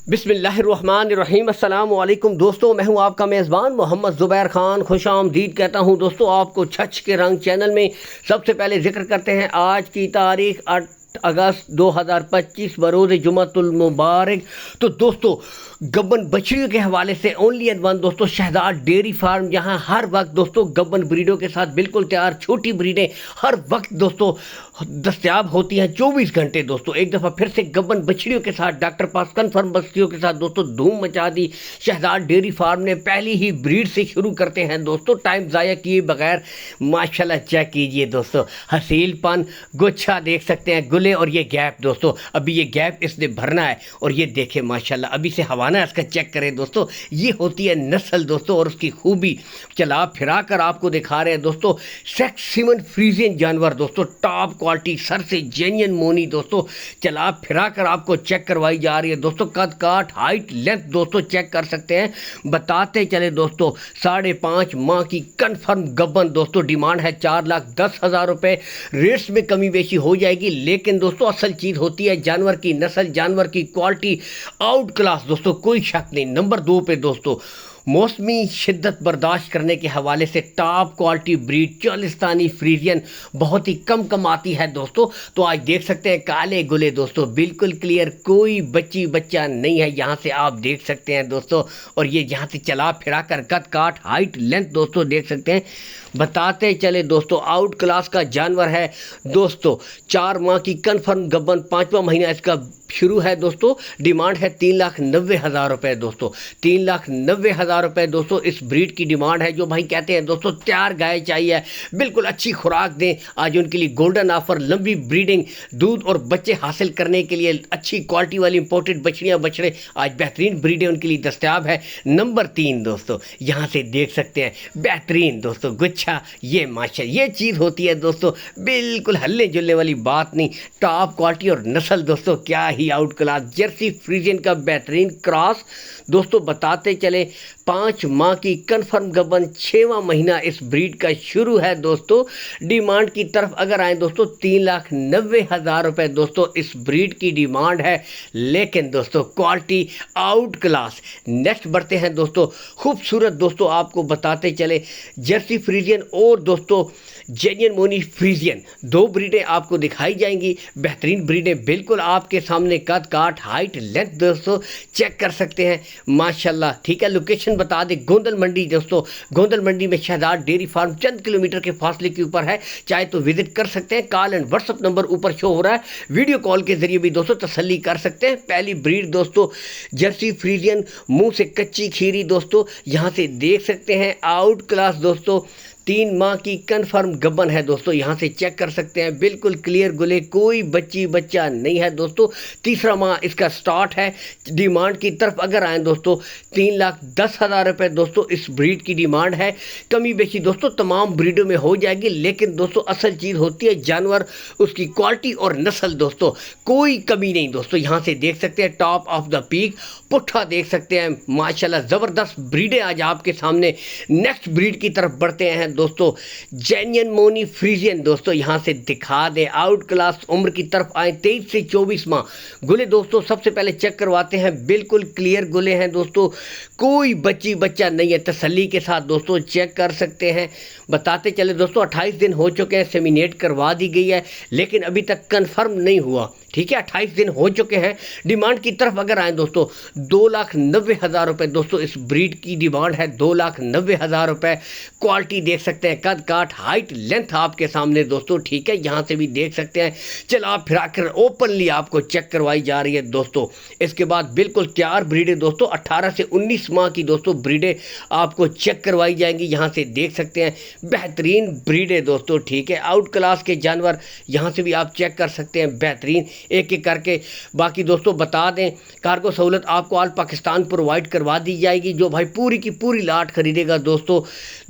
बिस्मिल्लाहिर्रहमानिर्रहीम। अस्सलाम वालेकुम दोस्तों, मैं हूं आपका मेज़बान मोहम्मद ज़ुबैर ख़ान। खुश आमदीद कहता हूं दोस्तों आपको छछ के रंग चैनल में। सबसे पहले जिक्र करते हैं आज की तारीख 8 अगस्त 2025 बरोज़ जुमअतुल मुबारक। तो दोस्तों गब्बन बछड़ियों के हवाले से ओनली एंड वन दोस्तों शहजाद डेयरी फार्म, जहां हर वक्त दोस्तों गब्बन ब्रीडों के साथ बिल्कुल तैयार छोटी ब्रीडें हर वक्त दोस्तों दस्तयाब होती हैं 24 घंटे। दोस्तों एक दफ़ा फिर से गब्बन बछड़ियों के साथ डॉक्टर पास कन्फर्म बस्तियों के साथ दोस्तों धूम मचा दी शहजाद डेयरी फार्म ने। पहली ही ब्रीड से शुरू करते हैं दोस्तों, टाइम ज़ाया किए बगैर। माशाल्लाह चेक कीजिए दोस्तों, हसीलपन गुच्छा देख सकते हैं, गुले और ये गैप दोस्तों, अभी ये गैप इसने भरना है। और ये देखें माशाल्लाह अभी से हवाना इसका चेक करें दोस्तों, ये होती है नस्ल दोस्तों। और उसकी खूबी चला फिरा कर आपको दिखा रहे हैं दोस्तों। सेक्सिमन फ्रीजियन जानवर दोस्तों, टॉप क्वालिटी, सर से जेन्युइन मोनी दोस्तों, चला फिरा कर आपको चेक करवाई जा रही है दोस्तों। कद काठ हाइट लेंथ दोस्तों चेक कर सकते हैं। बताते चले दोस्तों 5.5 माह की कन्फर्म गब्बन दोस्तों, डिमांड है 4,10,000 रुपये। रेट्स में कमी बेशी हो जाएगी, लेकिन दोस्तों असल चीज़ होती है जानवर की नस्ल, जानवर की क्वालिटी आउट क्लास दोस्तों, कोई शक नहीं। नंबर 2 पे दोस्तों मौसमी शिद्दत बर्दाश्त करने के हवाले से टॉप क्वालिटी ब्रीड चालिस्तानी फ्रीजियन बहुत ही कम आती है दोस्तों। तो आज देख सकते हैं काले गुले दोस्तों, बिल्कुल क्लियर, कोई बच्चा नहीं है, यहाँ से आप देख सकते हैं दोस्तों। और ये यहाँ से चला फिरा कर कद काठ हाइट लेंथ दोस्तों देख सकते हैं। बताते चले दोस्तों आउट क्लास का जानवर है दोस्तों। 4 माह की कन्फर्म गब्बन, 5वां महीना इसका शुरू है दोस्तों। डिमांड है 3,90,000 रुपये दोस्तों, 3,90,000 रुपये दोस्तों इस ब्रीड की डिमांड है। जो भाई कहते हैं दोस्तों तैयार गाय चाहिए, बिल्कुल अच्छी खुराक दें, आज उनके लिए गोल्डन ऑफर। लंबी ब्रीडिंग, दूध और बच्चे हासिल करने के लिए अच्छी क्वालिटी वाली इंपोर्टेड बछड़ियाँ बछड़े आज बेहतरीन ब्रीडें उनके लिए दस्तयाब है। नंबर 3 दोस्तों यहाँ से देख सकते हैं बेहतरीन दोस्तों गुच्छा, ये माशा ये चीज़ होती है दोस्तों, बिल्कुल हल्ले जुलने वाली बात नहीं। टॉप क्वालिटी और नस्ल दोस्तों क्या ही आउट क्लास, जर्सी फ्रीजियन का बेहतरीन क्रॉस दोस्तों। बताते चले 5 माह की कन्फर्म गब्बन, 6वां महीना इस ब्रीड का शुरू है दोस्तों। डिमांड की तरफ अगर आए दोस्तों 3,90,000 रुपये दोस्तों इस ब्रीड की डिमांड है, लेकिन दोस्तों क्वालिटी आउट क्लास। नेक्स्ट बढ़ते हैं दोस्तों, खूबसूरत दोस्तों आपको बताते चले जर्सी फ्रीजियन और दोस्तों जेन्युइन मोनी फ्रीजियन, 2 ब्रीडें आपको दिखाई जाएंगी। बेहतरीन ब्रीडें बिल्कुल आपके सामने, कद काठ हाइट लेंथ दोस्तों चेक कर सकते हैं माशाल्लाह। ठीक है, लोकेशन बता दें गोंदल मंडी दोस्तों, गोंदल मंडी में शहजाद डेयरी फार्म चंद किलोमीटर के फासले के ऊपर है, चाहे तो विजिट कर सकते हैं। कॉल एंड व्हाट्सअप नंबर ऊपर शो हो रहा है, वीडियो कॉल के जरिए भी दोस्तों तसल्ली कर सकते हैं। पहली ब्रीड दोस्तों जर्सी फ्रीजियन, मुंह से कच्ची खीरी दोस्तों, यहाँ से देख सकते हैं आउट क्लास दोस्तों। 3 माह की कन्फर्म गब्बन है दोस्तों, यहाँ से चेक कर सकते हैं, बिल्कुल क्लियर गुले, कोई बच्चा नहीं है दोस्तों। 3रा माह इसका स्टार्ट है। डिमांड की तरफ अगर आए दोस्तों 3,10,000 रुपये दोस्तों इस ब्रीड की डिमांड है। कमी बेशी दोस्तों तमाम ब्रीडों में हो जाएगी, लेकिन दोस्तों असल चीज़ होती है जानवर, उसकी क्वालिटी और नस्ल दोस्तों, कोई कमी नहीं दोस्तों। यहाँ से देख सकते हैं टॉप ऑफ द पीक पुट्ठा देख सकते हैं माशाल्लाह, ज़बरदस्त ब्रीडें आज आपके सामने। नेक्स्ट ब्रीड की तरफ बढ़ते हैं दोस्तों, जेन्युइन मोनी फ्रीजियन दोस्तों, यहाँ से दिखा दे आउट क्लास। उम्र की तरफ आए 23 से 24 माह गुले दोस्तों, सबसे पहले चेक करवाते हैं, बिल्कुल क्लियर गुले हैं दोस्तों, कोई बच्चा नहीं है, तसल्ली के साथ दोस्तों चेक कर सकते हैं। बताते चले दोस्तों 28 दिन हो चुके हैं, सेमिनेट करवा दी गई है, लेकिन अभी तक कन्फर्म नहीं हुआ। ठीक है, 28 दिन हो चुके हैं। डिमांड की तरफ अगर आए दोस्तों 2,90,000 रुपये दोस्तों इस ब्रीड की डिमांड है, 2,90,000 रुपये। क्वालिटी देख सकते हैं, कद काठ हाइट लेंथ आपके सामने दोस्तों। ठीक है, यहाँ से भी देख सकते हैं, चला फिरा कर ओपनली आपको चेक करवाई जा रही है दोस्तों। इसके बाद बिल्कुल तैयार ब्रीडें दोस्तों 18 से 19 माह की दोस्तों ब्रीडें आपको चेक करवाई जाएंगी। यहाँ से देख सकते हैं बेहतरीन ब्रीडें दोस्तों। ठीक है, आउट क्लास के जानवर यहाँ से भी आप चेक कर सकते हैं, बेहतरीन एक एक करके। बाकी दोस्तों बता दें कार्गो सहूलत आपको ऑल पाकिस्तान प्रोवाइड करवा दी जाएगी। जो भाई पूरी की पूरी लाट खरीदेगा दोस्तों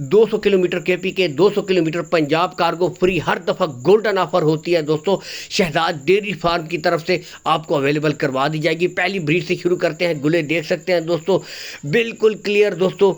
200 किलोमीटर केपी के, 200 किलोमीटर पंजाब, कार्गो फ्री। हर दफ़ा गोल्डन ऑफर होती है दोस्तों, शहजाद डेयरी फार्म की तरफ से आपको अवेलेबल करवा दी जाएगी। पहली ब्रीड से शुरू करते हैं, गुले देख सकते हैं दोस्तों, बिल्कुल क्लियर दोस्तों,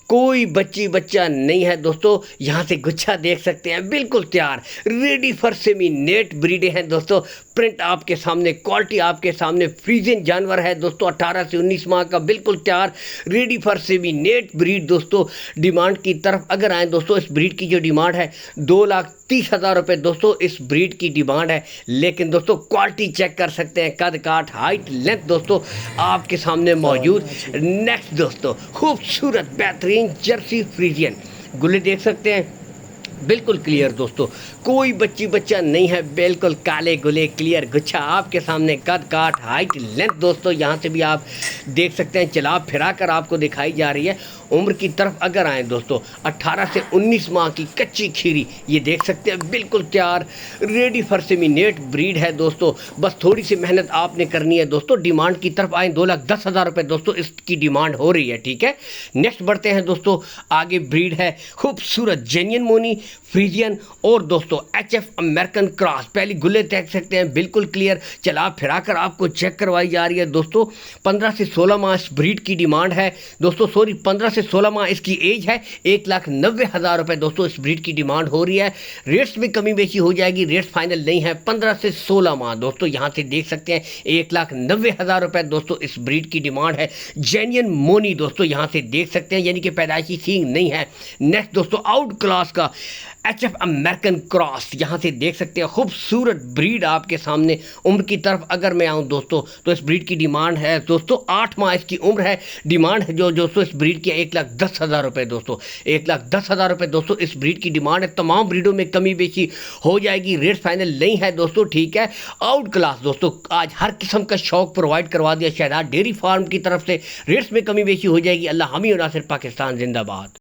कोई बच्चा नहीं है दोस्तों। यहाँ से गुच्छा देख सकते हैं, बिल्कुल तैयार, रेडी फॉर सेमिनेट ब्रीडें हैं दोस्तों। प्रिंट आपके सामने, क्वालिटी आपके सामने, फ्रीजियन जानवर है दोस्तों, 18 से 19 माह का बिल्कुल तैयार, रेडी फॉर सेवी, नेट ब्रीड दोस्तों। डिमांड की तरफ अगर आए दोस्तों, इस ब्रीड की जो डिमांड है 2,30,000 रुपये दोस्तों इस ब्रीड की डिमांड है। लेकिन दोस्तों क्वालिटी चेक कर सकते हैं, कद काठ, हाइट, लेंथ दोस्तों आपके सामने मौजूद। नेक्स्ट दोस्तों, खूबसूरत बेहतरीन जर्सी फ्रीजियन, गुल्ले देख सकते हैं बिल्कुल क्लियर दोस्तों, कोई बच्चा नहीं है, बिल्कुल काले गुले क्लियर गुच्छा आपके सामने, कद काठ, हाइट, लेंथ दोस्तों यहाँ से भी आप देख सकते हैं, चला फिरा कर आपको दिखाई जा रही है। उम्र की तरफ अगर आए दोस्तों, 18 से 19 माह की कच्ची खीरी, ये देख सकते हैं बिल्कुल तैयार, रेडी फॉर सेमिनेट ब्रीड है दोस्तों। बस थोड़ी सी मेहनत आपने करनी है दोस्तों। डिमांड की तरफ आए 2,10,000 रुपये दोस्तों इसकी डिमांड हो रही है, ठीक है। नेक्स्ट बढ़ते हैं दोस्तों, आगे ब्रीड है खूबसूरत जेन्युइन मोनी फ्रीजियन और दोस्तों HF अमेरिकन क्रॉस। पहली गुल्ले देख सकते हैं बिल्कुल क्लियर, चला फिरा कर आपको चेक करवाई जा रही है दोस्तों। 15 से 16 माह इस ब्रीड की डिमांड है दोस्तों, 15 से 16 माह इसकी एज है। 1,90,000 रुपये दोस्तों इस ब्रीड की डिमांड हो रही है। रेट्स में कमी बेची हो जाएगी, रेट्स फाइनल नहीं है। 15 से 16 माह दोस्तों यहाँ से देख सकते हैं, 1,90,000 रुपये दोस्तों इस ब्रीड की डिमांड है। जेन्युइन मोनी दोस्तों यहाँ से देख सकते हैं, यानी कि पैदाइशी सींग नहीं है। नेक्स्ट दोस्तों, आउट क्लास का HF अमेरिकन क्रॉस, यहाँ से देख सकते हैं खूबसूरत ब्रीड आपके सामने। उम्र की तरफ अगर मैं आऊँ दोस्तों, तो इस ब्रीड की डिमांड है दोस्तों 8 माह इसकी उम्र है। डिमांड है जो दोस्तों इस ब्रीड की 1,10,000 रुपये दोस्तों, 1,10,000 रुपये दोस्तों इस ब्रीड की डिमांड है। तमाम ब्रीडों में कमी बेची हो जाएगी, रेट फाइनल नहीं है दोस्तों, ठीक है। आउट क्लास दोस्तों, आज हर किस्म का शौक प्रोवाइड करवा दिया शहजाद डेयरी फार्म की तरफ से। रेट्स में कमी बेची हो जाएगी। अल्लाह हामी और नासिर, पाकिस्तान जिंदाबाद।